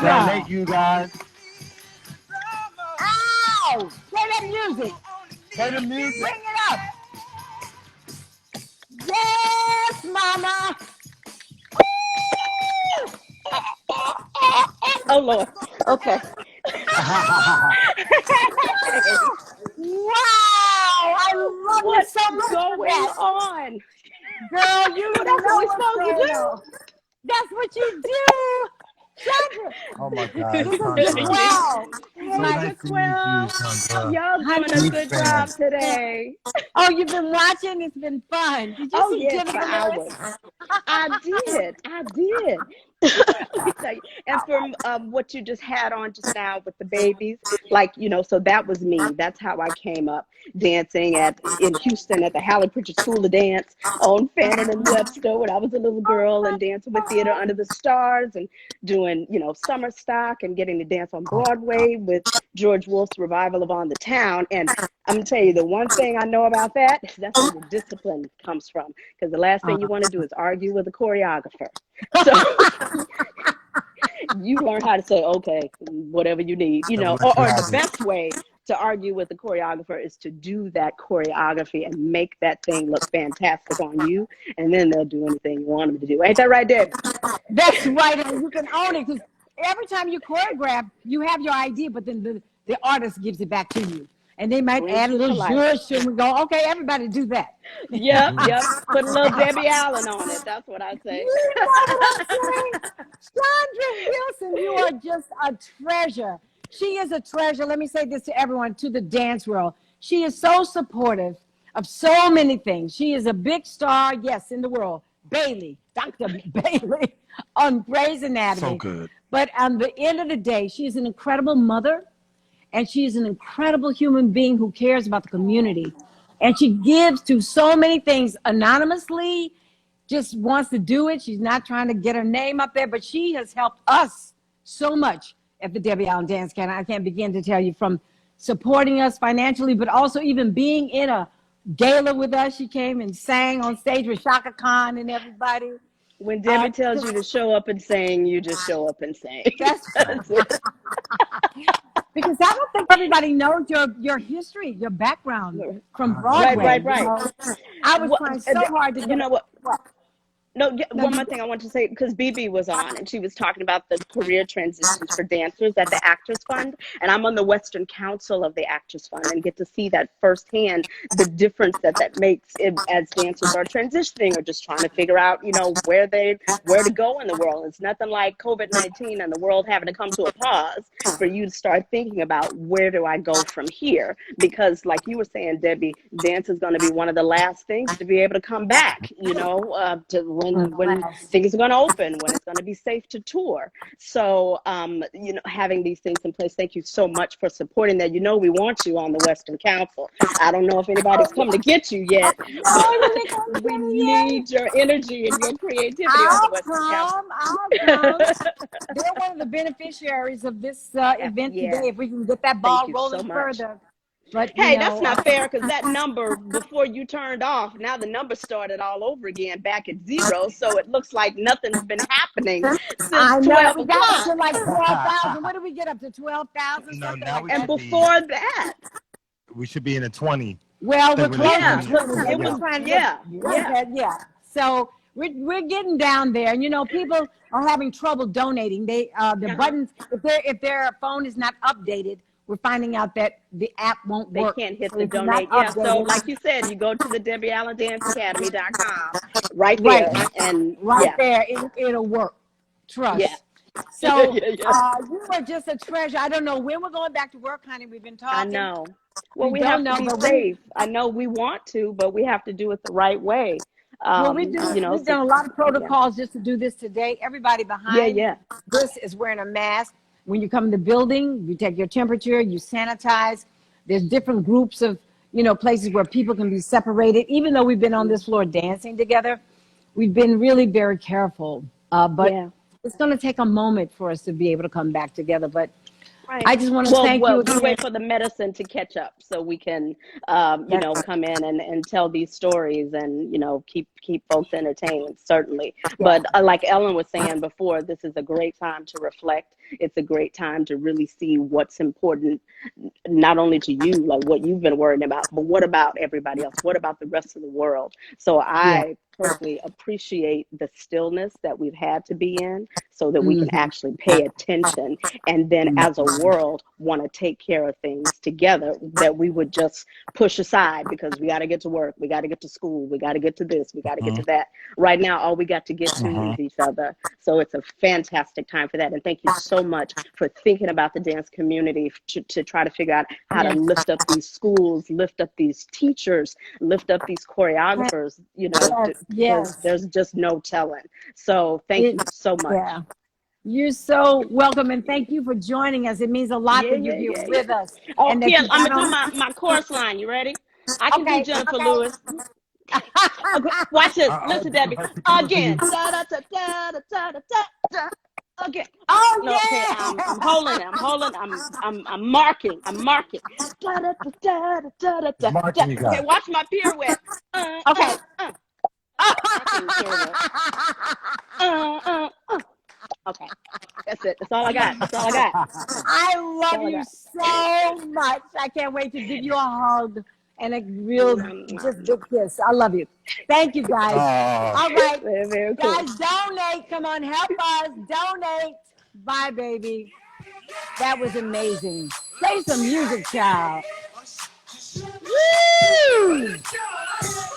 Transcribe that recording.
Thank you, guys. Ow! Play that music. Play the music. Bring it up. Yes, mama. Oh Lord. Okay. Wow! I love you What's so much for going that. on? Girl, you Well, know that's what we're what's supposed to going do. on. That's what you do. Chandra, Oh my God, this is Chandra. wow. So My, nice to meet you, Chandra. Y'all doing a Huge good fan. job today. oh, you've been watching? It's been fun. Did you Oh see yes, Jennifer for Lewis? hours. I did. Let me tell you. And from what you just had on just now with the babies, like, so that was me. That's how I came up dancing in Houston at the Halle Pritchard School of Dance on Fannin and Webster when I was a little girl, and dancing with Theater Under the Stars and doing, summer stock and getting to dance on Broadway with George Wolfe's revival of On the Town. And I'm going to tell you, the one thing I know about that's where the discipline comes from. Because the last thing you want to do is argue with a choreographer. So you learn how to say, okay, whatever you need, or the best way to argue with the choreographer is to do that choreography and make that thing look fantastic on you. And then they'll do anything you want them to do. Ain't that right, Deb? That's right. And you can own it because every time you choreograph, you have your idea, but then the artist gives it back to you. And they might add a little zhuzh and we go, okay, everybody do that. Yep. Put a little Debbie Allen on it. That's what I say. You know what I'm saying? Chandra Wilson, you are just a treasure. She is a treasure. Let me say this to everyone, to the dance world. She is so supportive of so many things. She is a big star, yes, in the world. Bailey, Dr. Bailey on Grey's Anatomy. So good. But on the end of the day, she is an incredible mother. And she's an incredible human being who cares about the community. And she gives to so many things anonymously, just wants to do it. She's not trying to get her name up there, but she has helped us so much at the Debbie Allen Dance Camp. I can't begin to tell you, from supporting us financially, but also even being in a gala with us. She came and sang on stage with Shaka Khan and everybody. When Debbie tells you to show up and sing, you just show up and sing. That's it. Because I don't think everybody knows your history, your background from Broadway. Right. I was trying so hard to get. You know what? No, one more thing I want to say, because BB was on and she was talking about the career transitions for dancers at the Actors Fund. And I'm on the Western Council of the Actors Fund and get to see that firsthand, the difference that makes it as dancers are transitioning or just trying to figure out, where to go in the world. It's nothing like COVID-19 and the world having to come to a pause for you to start thinking about, where do I go from here? Because like you were saying, Debbie, dance is going to be one of the last things to be able to come back, when things are going to open, when it's going to be safe to tour. So, having these things in place, thank you so much for supporting that. We want you on the Western Council. I don't know if anybody's come to get you yet, but we need your energy and your creativity on the Western Council. I'll come. They're one of the beneficiaries of this event today. If we can get that ball rolling further. But, hey, that's not fair, because that number before you turned off, now the number started all over again back at 0. So it looks like nothing's been happening since 12 we got up to like 12,000. What did we get up to? 12,000? No, now and before that, we should be in a 20. Well, we're close. Yeah. So we're getting down there, and people are having trouble donating. The buttons, if their phone is not updated, we're finding out that the app won't work. They can't hit the donate. Yeah, so like you said, you go to the DebbieAllenDanceAcademy.com right there. And there, it'll work. Trust. Yeah. So you are just a treasure. I don't know when we're going back to work, honey. We've been talking. I know. Well, we have to be safe. I know we want to, but we have to do it the right way. We've done a lot of protocols just to do this today. Everybody behind this is wearing a mask. When you come in the building, you take your temperature, you sanitize. There's different groups of, places where people can be separated. Even though we've been on this floor dancing together, we've been really very careful. But it's going to take a moment for us to be able to come back together. But Right. I just want to Well, thank you we again. wait for the medicine to catch up so we can, come in and tell these stories and, keep folks entertained, certainly. But like Ellen was saying before, this is a great time to reflect. It's a great time to really see what's important, not only to you, like what you've been worrying about, but what about everybody else? What about the rest of the world? So I personally appreciate the stillness that we've had to be in so that we can actually pay attention, and then as a world want to take care of things together that we would just push aside because we got to get to work, we got to get to school, we got to get to this, we got to get to that. Right now all we got to get to is each other. So it's a fantastic time for that, and thank you so much for thinking about the dance community to try to figure out how to lift up these schools, lift up these teachers, lift up these choreographers, because there's just no telling. So thank you so much. Yeah. You're so welcome, and thank you for joining us. It means a lot that you're here with us. Oh, and that yeah, you I'm got going to on- do my chorus line. You ready? I can do Jennifer Lewis. Okay, watch this. Listen, Debbie. Again. Da, da, da, da, da, da, da, da. Okay. Oh, No, okay. I'm holding it. I'm marking. Da, da, da, da, da, da, da, da. You Okay, got. watch my pirouette. Okay. Okay. That's it. That's all I got. I love you so much. I can't wait to give you a hug and a real just big kiss. I love you. Thank you, guys. All right. Very, very cool. Guys, donate. Come on, help us. Donate. Bye, baby. That was amazing. Play some music, child. Woo!